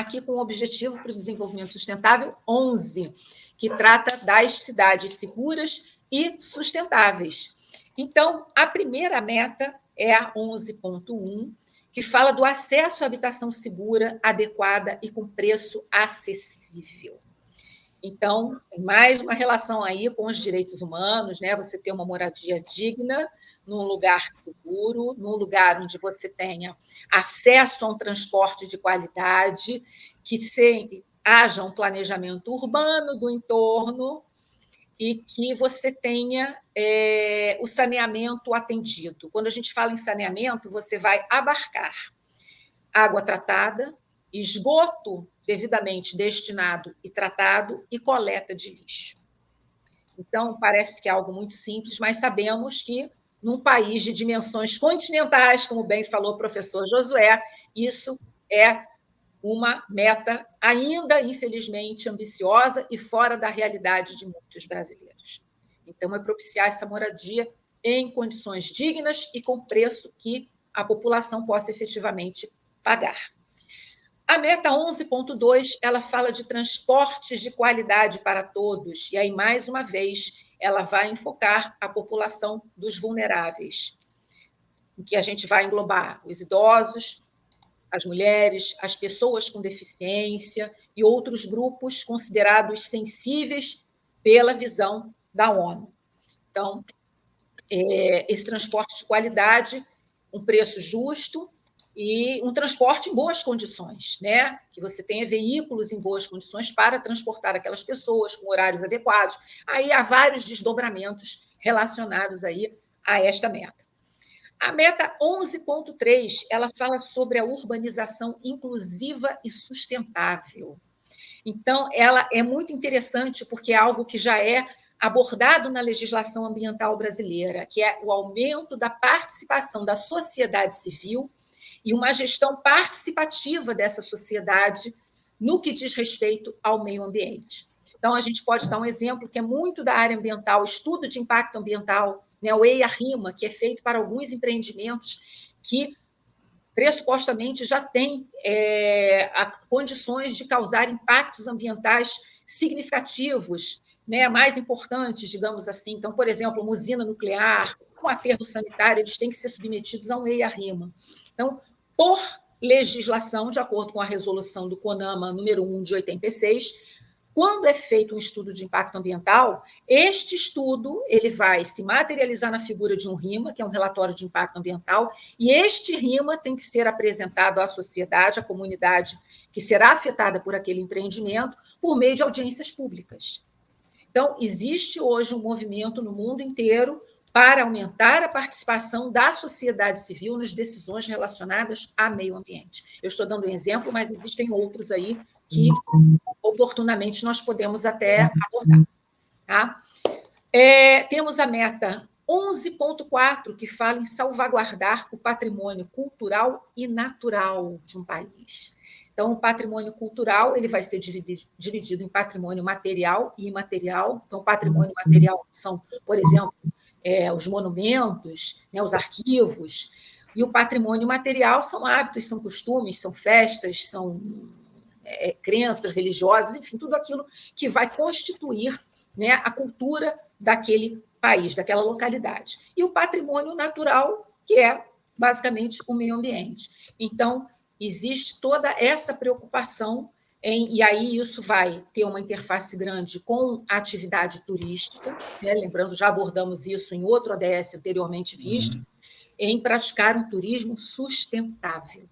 aqui com o Objetivo para o Desenvolvimento Sustentável 11, que trata das cidades seguras e sustentáveis. Então, a primeira meta é a 11.1, que fala do acesso à habitação segura, adequada e com preço acessível. Então, tem mais uma relação aí com os direitos humanos, né? Você ter uma moradia digna, num lugar seguro, num lugar onde você tenha acesso a um transporte de qualidade, que haja um planejamento urbano do entorno e que você tenha o saneamento atendido. Quando a gente fala em saneamento, você vai abarcar água tratada, esgoto devidamente destinado e tratado e coleta de lixo. Então, parece que é algo muito simples, mas sabemos que, num país de dimensões continentais, como bem falou o professor Josué, isso é uma meta ainda, infelizmente, ambiciosa e fora da realidade de muitos brasileiros. Então, é propiciar essa moradia em condições dignas e com preço que a população possa efetivamente pagar. A meta 11.2, ela fala de transportes de qualidade para todos, e aí, mais uma vez, ela vai enfocar a população dos vulneráveis, em que a gente vai englobar os idosos, as mulheres, as pessoas com deficiência e outros grupos considerados sensíveis pela visão da ONU. Então, esse transporte de qualidade, um preço justo e um transporte em boas condições, né? Que você tenha veículos em boas condições para transportar aquelas pessoas com horários adequados. Aí há vários desdobramentos relacionados aí a esta meta. A meta 11.3, ela fala sobre a urbanização inclusiva e sustentável. Então, ela é muito interessante porque é algo que já é abordado na legislação ambiental brasileira, que é o aumento da participação da sociedade civil e uma gestão participativa dessa sociedade no que diz respeito ao meio ambiente. Então, a gente pode dar um exemplo que é muito da área ambiental, estudo de impacto ambiental, né, o EIA-RIMA, que é feito para alguns empreendimentos que pressupostamente já têm condições de causar impactos ambientais significativos, né, mais importantes, digamos assim. Então, por exemplo, uma usina nuclear, um aterro sanitário, eles têm que ser submetidos a um EIA-RIMA. Então, por legislação, de acordo com a resolução do CONAMA número 1 de 86, quando é feito um estudo de impacto ambiental, este estudo ele vai se materializar na figura de um RIMA, que é um relatório de impacto ambiental, e este RIMA tem que ser apresentado à sociedade, à comunidade que será afetada por aquele empreendimento, por meio de audiências públicas. Então, existe hoje um movimento no mundo inteiro para aumentar a participação da sociedade civil nas decisões relacionadas a meio ambiente. Eu estou dando um exemplo, mas existem outros aí que, oportunamente, nós podemos até abordar. Tá? Temos a meta 11.4, que fala em salvaguardar o patrimônio cultural e natural de um país. Então, o patrimônio cultural ele vai ser dividido em patrimônio material e imaterial. Então, patrimônio material são, por exemplo, os monumentos, né, os arquivos, e o patrimônio material são hábitos, são costumes, são festas, são crenças religiosas, enfim, tudo aquilo que vai constituir, né, a cultura daquele país, daquela localidade. E o patrimônio natural, que é basicamente o meio ambiente. Então, existe toda essa preocupação e aí isso vai ter uma interface grande com a atividade turística, né? Lembrando, já abordamos isso em outro ODS anteriormente visto, em praticar um turismo sustentável.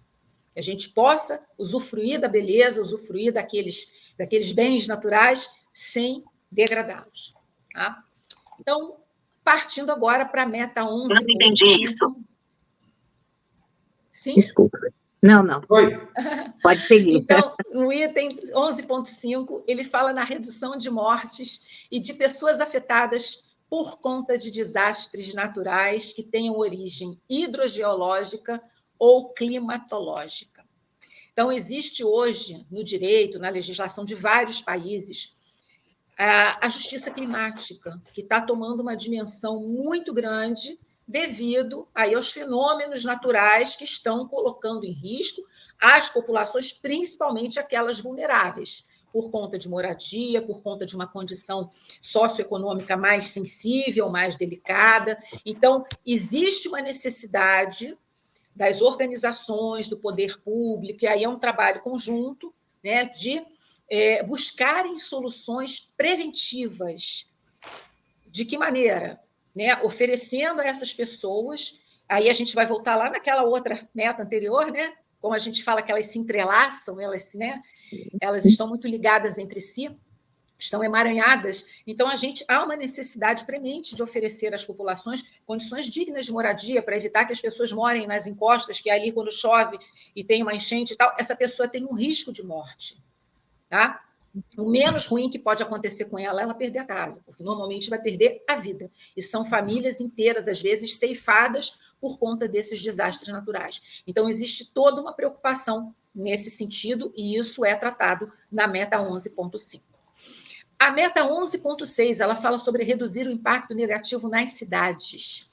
Que a gente possa usufruir da beleza, usufruir daqueles bens naturais sem degradá-los. Tá? Então, partindo agora para a meta 11. Eu não entendi isso. Sim? Desculpa. Não. Oi. Pode seguir. Então, o item 11.5, ele fala na redução de mortes e de pessoas afetadas por conta de desastres naturais que tenham origem hidrogeológica ou climatológica. Então, existe hoje, no direito, na legislação de vários países, a justiça climática, que está tomando uma dimensão muito grande devido aí aos fenômenos naturais que estão colocando em risco às populações, principalmente aquelas vulneráveis, por conta de moradia, por conta de uma condição socioeconômica mais sensível, mais delicada. Então, existe uma necessidade das organizações, do poder público, e aí é um trabalho conjunto, né, de buscarem soluções preventivas. De que maneira? Né? Oferecendo a essas pessoas, aí a gente vai voltar lá naquela outra meta anterior, né? Como a gente fala que elas se entrelaçam, elas estão muito ligadas entre si, estão emaranhadas. Então, há uma necessidade premente de oferecer às populações condições dignas de moradia, para evitar que as pessoas morem nas encostas, que ali, quando chove e tem uma enchente e tal, essa pessoa tem um risco de morte. Tá? O menos ruim que pode acontecer com ela é ela perder a casa, porque normalmente vai perder a vida. E são famílias inteiras, às vezes, ceifadas por conta desses desastres naturais. Então, existe toda uma preocupação nesse sentido, e isso é tratado na meta 11.5. A meta 11.6, ela fala sobre reduzir o impacto negativo nas cidades,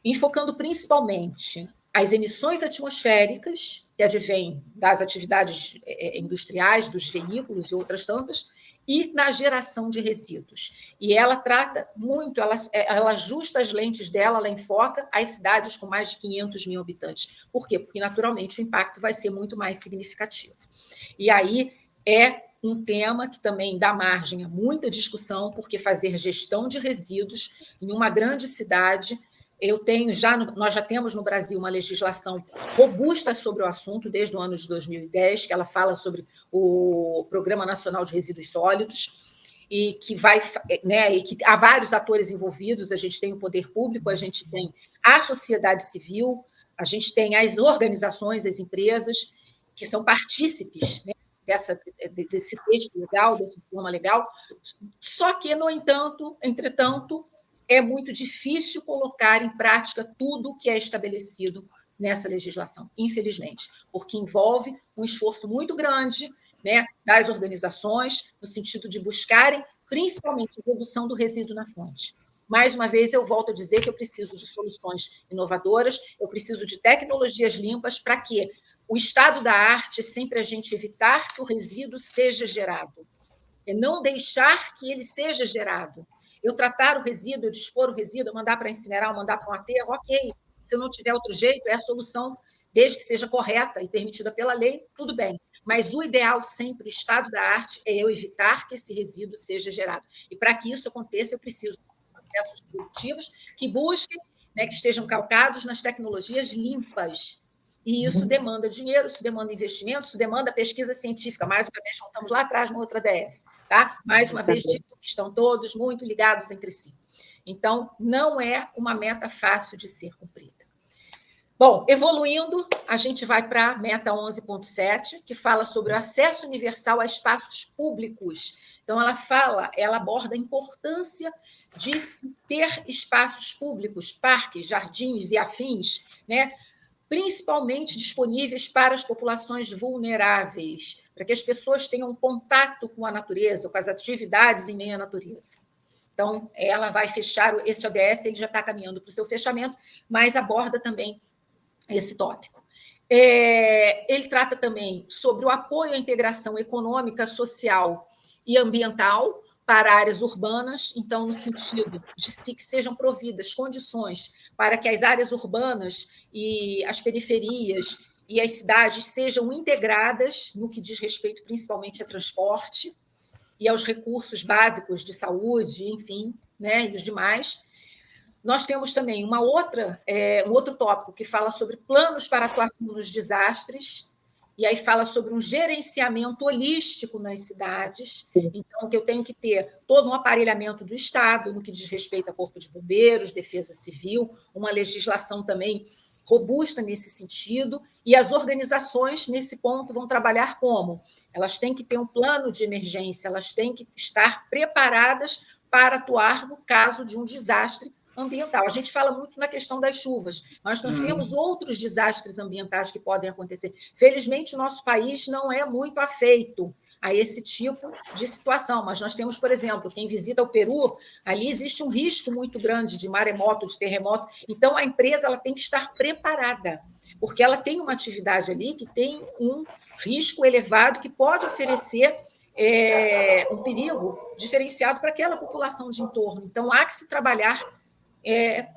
enfocando principalmente as emissões atmosféricas, que advêm das atividades industriais, dos veículos e outras tantas, e na geração de resíduos. E ela trata muito, ela ajusta as lentes dela, ela enfoca as cidades com mais de 500 mil habitantes. Por quê? Porque, naturalmente, o impacto vai ser muito mais significativo. E aí é um tema que também dá margem a muita discussão, porque fazer gestão de resíduos em uma grande cidade... Nós já temos no Brasil uma legislação robusta sobre o assunto desde o ano de 2010, que ela fala sobre o Programa Nacional de Resíduos Sólidos, e que e que há vários atores envolvidos. A gente tem o poder público, a gente tem a sociedade civil, a gente tem as organizações, as empresas, que são partícipes, né, desse texto legal, desse forma legal. Só que, no entanto, entretanto, é muito difícil colocar em prática tudo o que é estabelecido nessa legislação, infelizmente, porque envolve um esforço muito grande, né, das organizações, no sentido de buscarem, principalmente, a redução do resíduo na fonte. Mais uma vez, eu volto a dizer que eu preciso de soluções inovadoras, eu preciso de tecnologias limpas para que o estado da arte é sempre a gente evitar que o resíduo seja gerado, é não deixar que ele seja gerado. Eu tratar o resíduo, eu dispor o resíduo, eu mandar para incinerar, eu mandar para um aterro, ok. Se eu não tiver outro jeito, é a solução, desde que seja correta e permitida pela lei, tudo bem. Mas o ideal sempre, o estado da arte, é eu evitar que esse resíduo seja gerado. E para que isso aconteça, eu preciso de processos produtivos que busquem, né, que estejam calcados nas tecnologias limpas. E isso demanda dinheiro, isso demanda investimento, isso demanda pesquisa científica. Mais uma vez, voltamos lá atrás no outra DS. Tá? Mais uma vez, digo que estão todos muito ligados entre si. Então, não é uma meta fácil de ser cumprida. Bom, evoluindo, a gente vai para a meta 11.7, que fala sobre o acesso universal a espaços públicos. Então, ela aborda a importância de se ter espaços públicos, parques, jardins e afins, né, principalmente disponíveis para as populações vulneráveis, para que as pessoas tenham contato com a natureza, com as atividades em meio à natureza. Então, ela vai fechar, esse ODS ele já está caminhando para o seu fechamento, mas aborda também esse tópico. Ele trata também sobre o apoio à integração econômica, social e ambiental para áreas urbanas, então, no sentido de que sejam providas condições para que as áreas urbanas e as periferias e as cidades sejam integradas no que diz respeito principalmente a transporte e aos recursos básicos de saúde, enfim, né, e os demais. Nós temos também um outro tópico que fala sobre planos para atuação nos desastres, e aí fala sobre um gerenciamento holístico nas cidades. Então, que eu tenho que ter todo um aparelhamento do Estado no que diz respeito a Corpo de Bombeiros, Defesa Civil, uma legislação também robusta nesse sentido, e as organizações, nesse ponto, vão trabalhar como? Elas têm que ter um plano de emergência, elas têm que estar preparadas para atuar no caso de um desastre, ambiental. A gente fala muito na questão das chuvas, mas nós temos outros desastres ambientais que podem acontecer. Felizmente, o nosso país não é muito afeito a esse tipo de situação, mas nós temos, por exemplo, quem visita o Peru, ali existe um risco muito grande de maremoto, de terremoto, então a empresa ela tem que estar preparada, porque ela tem uma atividade ali que tem um risco elevado que pode oferecer um perigo diferenciado para aquela população de entorno. Então, há que se trabalhar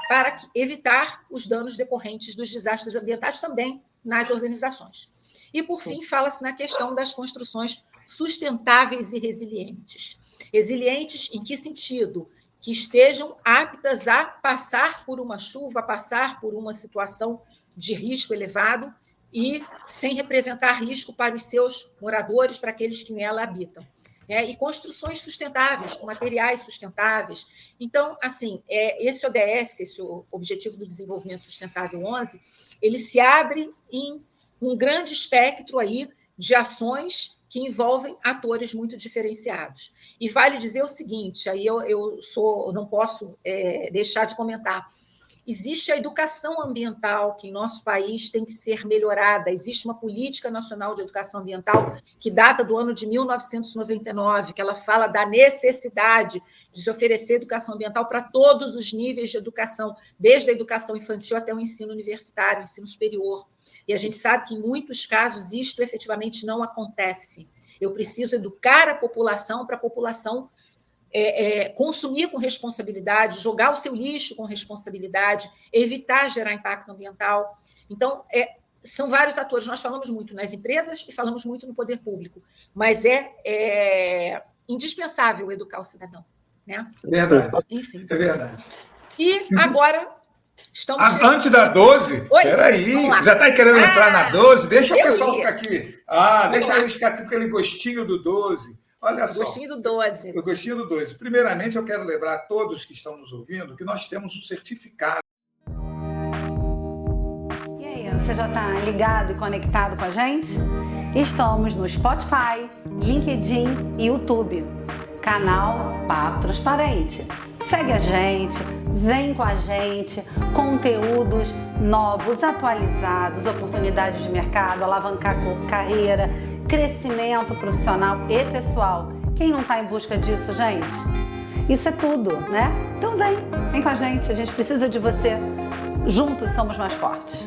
para evitar os danos decorrentes dos desastres ambientais também nas organizações. E, por fim, fala-se na questão das construções sustentáveis e resilientes. Resilientes em que sentido? Que estejam aptas a passar por uma chuva, a passar por uma situação de risco elevado e sem representar risco para os seus moradores, para aqueles que nela habitam. E construções sustentáveis, com materiais sustentáveis. Então, assim, esse ODS, esse Objetivo do Desenvolvimento Sustentável 11, ele se abre em um grande espectro aí de ações que envolvem atores muito diferenciados. E vale dizer o seguinte, aí eu não posso deixar de comentar, existe a educação ambiental, que em nosso país tem que ser melhorada. Existe uma política nacional de educação ambiental que data do ano de 1999, que ela fala da necessidade de se oferecer educação ambiental para todos os níveis de educação, desde a educação infantil até o ensino universitário, o ensino superior. E a gente sabe que, em muitos casos, isto efetivamente não acontece. Eu preciso educar a população para a população consumir com responsabilidade, jogar o seu lixo com responsabilidade, evitar gerar impacto ambiental. Então, são vários atores. Nós falamos muito nas empresas e falamos muito no poder público, mas é indispensável educar o cidadão. Né? Verdade. Enfim. É verdade. E agora estamos... Antes da 12, peraí, já está querendo entrar na 12? Deixa o pessoal ficar aqui. Deixa eles ficar com aquele gostinho do 12. Olha só. O gostinho do 12. O gostinho do 12. Primeiramente, eu quero lembrar a todos que estão nos ouvindo que nós temos um certificado. E aí, você já está ligado e conectado com a gente? Estamos no Spotify, LinkedIn e YouTube. Canal Papo Transparente. Segue a gente, vem com a gente, conteúdos novos, atualizados, oportunidades de mercado, alavancar carreira, crescimento profissional e pessoal. Quem não está em busca disso, gente? Isso é tudo, né? Então vem com a gente, a gente precisa de você. Juntos somos mais fortes.